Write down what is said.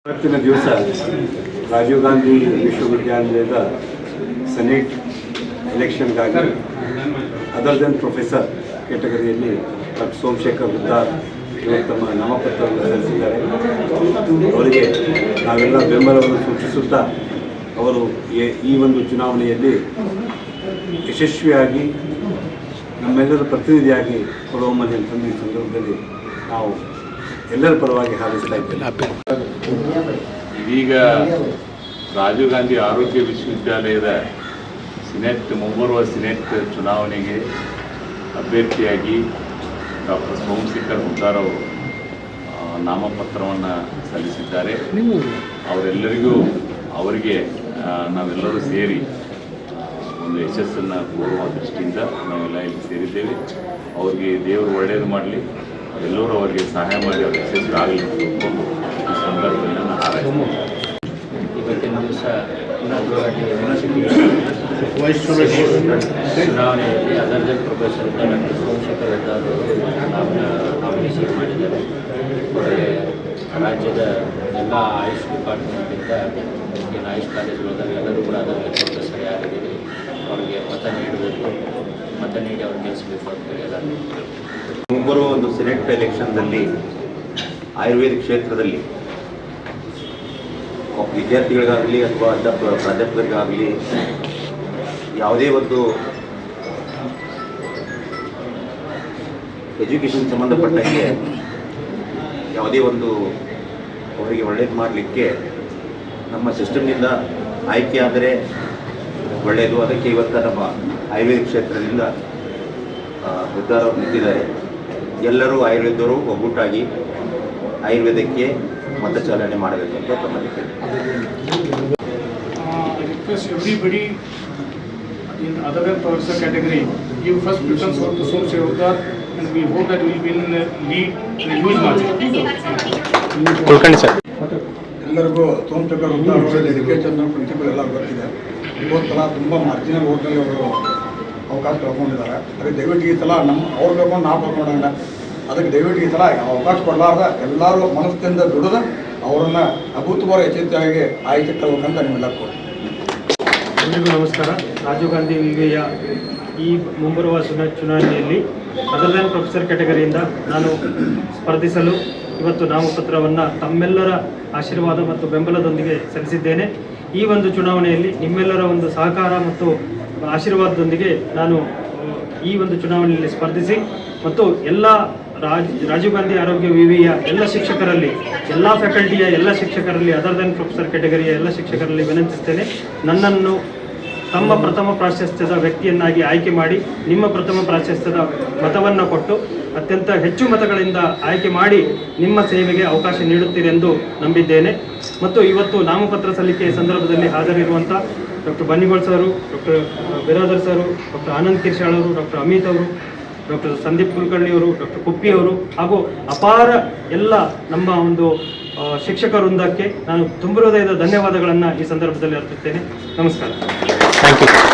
ಇವತ್ತಿನ ದಿವಸ ರಾಜೀವ್ ಗಾಂಧಿ ವಿಶ್ವವಿದ್ಯಾನಿಲಯದ ಸೆನೆಟ್ ಎಲೆಕ್ಷನ್ಗಾಗಿ ಅದರ್ ದೆನ್ ಪ್ರೊಫೆಸರ್ ಕ್ಯಾಟಗರಿಯಲ್ಲಿ ಡಾಕ್ಟರ್ ಸೋಮಶೇಖರ್ ಹುದ್ದಾರ್ ಇವರು ತಮ್ಮ ನಾಮಪತ್ರವನ್ನು ಸಲ್ಲಿಸಿದ್ದಾರೆ. ಅವರಿಗೆ ನಾವೆಲ್ಲ ಬೆಂಬಲವನ್ನು ಸೂಚಿಸುತ್ತಾ ಅವರು ಈ ಒಂದು ಚುನಾವಣೆಯಲ್ಲಿ ಯಶಸ್ವಿಯಾಗಿ ನಮ್ಮೆಲ್ಲರ ಪ್ರತಿನಿಧಿಯಾಗಿ ಹೊರಹೊಮ್ಮಲಿ ಅಂತಂದು ಈ ಸಂದರ್ಭದಲ್ಲಿ ನಾವು ಎಲ್ಲರ ಪರವಾಗಿ ಹಾರೈಸ್ತಾ ಇದ್ದೇವೆ. ಇದೀಗ ರಾಜೀವ್ ಗಾಂಧಿ ಆರೋಗ್ಯ ವಿಶ್ವವಿದ್ಯಾಲಯದ ಮುಂಬರುವ ಸಿನೆಟ್ ಚುನಾವಣೆಗೆ ಅಭ್ಯರ್ಥಿಯಾಗಿ ಡಾಕ್ಟರ್ ಸೋಮಶೇಖರ್ ಹುದ್ದಾರ್ ಅವರು ನಾಮಪತ್ರವನ್ನು ಸಲ್ಲಿಸಿದ್ದಾರೆ. ಅವರೆಲ್ಲರಿಗೂ ಅವರಿಗೆ ನಾವೆಲ್ಲರೂ ಸೇರಿ ಒಂದು ಯಶಸ್ಸನ್ನು ಕೋರುವ ದೃಷ್ಟಿಯಿಂದ ನಾವೆಲ್ಲ ಇಲ್ಲಿ ಸೇರಿದ್ದೇವೆ. ಅವರಿಗೆ ದೇವರು ಒಳ್ಳೆಯದು ಮಾಡಲಿ, ಎಲ್ಲರೂ ಅವರಿಗೆ ಸಹಾಯ ಮಾಡಿ ಅವ್ರ ಯಶಸ್ಸು ಆಗಲಿ ಅಂದ್ಕೊಂಡು ಈ ಸಂದರ್ಭದಲ್ಲಿ ನಾನು ಹಾರೈಸ್ತೇನೆ. ಇವತ್ತಿನ ದಿವಸ ಚುನಾವಣೆಯಲ್ಲಿ other than professor doctor Somashekar Huddar nomination ಮಾಡಿದ್ದಾರೆ. ಅವರಿಗೆ ರಾಜ್ಯದ ಎಲ್ಲ ಆಯುಷ್ ಡಿಪಾರ್ಟ್ಮೆಂಟಿಂದ ಏನು ಆಯುಷ್ ಕಾಲೇಜುಗಳಾದಾಗ ಎಲ್ಲರೂ ಕೂಡ ಅದರಲ್ಲಿ ಪ್ರೊಫೆಸರ್ ಯಾರಿದ್ದೀರಿ ಅವರಿಗೆ ಮತ ನೀಡಬೇಕು, ಮತ ನೀಡಿ ಅವ್ರು ಗೆಲ್ಲಿಸಬೇಕು ಅಂತ ಹೇಳಿ ಮುಂಬರುವ ಒಂದು ಸೆನೆಟ್ ಎಲೆಕ್ಷನ್ದಲ್ಲಿ ಆಯುರ್ವೇದ ಕ್ಷೇತ್ರದಲ್ಲಿ ವಿದ್ಯಾರ್ಥಿಗಳಿಗಾಗಲಿ ಅಥವಾ ಪ್ರಾಧ್ಯಾಪಕರಿಗಾಗಲಿ ಯಾವುದೇ ಒಂದು ಎಜುಕೇಷನ್ ಸಂಬಂಧಪಟ್ಟಂಗೆ ಯಾವುದೇ ಒಂದು ಅವರಿಗೆ ಒಳ್ಳೇದು ಮಾಡಲಿಕ್ಕೆ ನಮ್ಮ ಸಿಸ್ಟಮ್ನಿಂದ ಆಯ್ಕೆ ಆದರೆ ಒಳ್ಳೆಯದು. ಅದಕ್ಕೆ ಇವತ್ತು ನಮ್ಮ ಆಯುರ್ವೇದ ಕ್ಷೇತ್ರದಿಂದ ಹುದ್ದಾರ್ ಅವರು ನಿಂತಿದ್ದಾರೆ. ಎಲ್ಲರೂ ಆಯುರ್ವೇದವರು ಒಗ್ಗೂಟಾಗಿ ಆಯುರ್ವೇದಕ್ಕೆ ಮತಚಾಲನೆ ಮಾಡಬೇಕಂತ ತಮ್ಮಲ್ಲಿ request everybody in other than professor category give first preference to Somshekar Huddar, and we hope that we will win lead in a huge margin. ಎಲ್ಲರಿಗೂ ಸೋಮಶೇಖರ್ ಹುದ್ದಾರ್ ಅವರ ಎಜುಕೇಷನ್ ಪ್ರಿನ್ಸಿಪಲ್ ಎಲ್ಲ ಗೊತ್ತಿದೆ. ಇವತ್ತು ತುಂಬ ಮಾರ್ಜಿನಲ್ ಓಟ್ನಲ್ಲಿ ಅವರು ಅವಕಾಶ ಕಳ್ಕೊಂಡಿದ್ದಾರೆ. ಅದಕ್ಕೆ ದಯವಿಟ್ಟು ಈ ಸಲ ಅವ್ರು ಬೇಕು ನಾವು ಕಳ್ಕೊಂಡಂಗ, ಅದಕ್ಕೆ ದಯವಿಟ್ಟು ಈ ಸಲ ಅವಕಾಶ ಕೊಡಲಾರ್ದ ಎಲ್ಲರೂ ಮನಸ್ಸಿಂದ ದುಡಿದು ಅವರನ್ನು ಅಭೂತಪೂರ್ವ ಯಶಸ್ವಿಯಾಗಿ ಆಯ್ಕೆ ತಗೋಬೇಕಂತ ನಿಮ್ಮೆಲ್ಲ ಕೊಡ್ತೀವಿ. ಎಲ್ರಿಗೂ ನಮಸ್ಕಾರ. ರಾಜೀವ್ ಗಾಂಧಿ ವಿವಿಯ ಈ ಮುಂಬರುವ ಚುನಾವಣೆಯಲ್ಲಿ ಅದರ್ ದೆನ್ ಪ್ರೊಫೆಸರ್ ಕ್ಯಾಟಗರಿಯಿಂದ ನಾನು ಸ್ಪರ್ಧಿಸಲು ಇವತ್ತು ನಾಮಪತ್ರವನ್ನು ತಮ್ಮೆಲ್ಲರ ಆಶೀರ್ವಾದ ಮತ್ತು ಬೆಂಬಲದೊಂದಿಗೆ ಸಲ್ಲಿಸಿದ್ದೇನೆ. ಈ ಒಂದು ಚುನಾವಣೆಯಲ್ಲಿ ನಿಮ್ಮೆಲ್ಲರ ಒಂದು ಸಹಕಾರ ಮತ್ತು ಆಶೀರ್ವಾದದೊಂದಿಗೆ ನಾನು ಈ ಒಂದು ಚುನಾವಣೆಯಲ್ಲಿ ಸ್ಪರ್ಧಿಸಿ ಮತ್ತು ಎಲ್ಲ ರಾಜೀವ್ ಗಾಂಧಿ ಆರೋಗ್ಯ ವಿವಿಯ ಎಲ್ಲ ಶಿಕ್ಷಕರಲ್ಲಿ, ಎಲ್ಲ ಫ್ಯಾಕಲ್ಟಿಯ ಎಲ್ಲ ಶಿಕ್ಷಕರಲ್ಲಿ, ಅದರ್ ದೆನ್ ಪ್ರೊಫೆಸರ್ ಕ್ಯಾಟಗರಿಯ ಎಲ್ಲ ಶಿಕ್ಷಕರಲ್ಲಿ ವಿನಂತಿಸ್ತೇನೆ, ನನ್ನನ್ನು ತಮ್ಮ ಪ್ರಥಮ ಪ್ರಾಶಸ್ತ್ಯದ ವ್ಯಕ್ತಿಯನ್ನಾಗಿ ಆಯ್ಕೆ ಮಾಡಿ ನಿಮ್ಮ ಪ್ರಥಮ ಪ್ರಾಶಸ್ತ್ಯದ ಮತವನ್ನು ಕೊಟ್ಟು ಅತ್ಯಂತ ಹೆಚ್ಚು ಮತಗಳಿಂದ ಆಯ್ಕೆ ಮಾಡಿ ನಿಮ್ಮ ಸೇವೆಗೆ ಅವಕಾಶ ನೀಡುತ್ತೀರೆಂದು ನಂಬಿದ್ದೇನೆ. ಮತ್ತು ಇವತ್ತು ನಾಮಪತ್ರ ಸಲ್ಲಿಕೆ ಸಂದರ್ಭದಲ್ಲಿ ಹಾಜರಿರುವಂಥ ಡಾಕ್ಟರ್ ಬನ್ನಿಗೋಳ್ ಸರು, ಡಾಕ್ಟರ್ ಬಿರಾದರ್ ಸರು, ಡಾಕ್ಟರ್ ಆನಂದ್ ಕಿರ್ಶಾಳ್ ಅವರು, ಡಾಕ್ಟರ್ ಅಮಿತ್ ಅವರು, ಡಾಕ್ಟರ್ ಸಂದೀಪ್ ಕುಲಕರ್ಣಿ ಅವರು, ಡಾಕ್ಟರ್ ಕುಪ್ಪಿ ಅವರು ಹಾಗೂ ಅಪಾರ ಎಲ್ಲ ನಮ್ಮ ಒಂದು ಶಿಕ್ಷಕ ವೃಂದಕ್ಕೆ ನಾನು ತುಂಬ ಹೃದಯದ ಧನ್ಯವಾದಗಳನ್ನು ಈ ಸಂದರ್ಭದಲ್ಲಿ ಅರ್ಪಿಸುತ್ತೇನೆ. ನಮಸ್ಕಾರ. Thank you.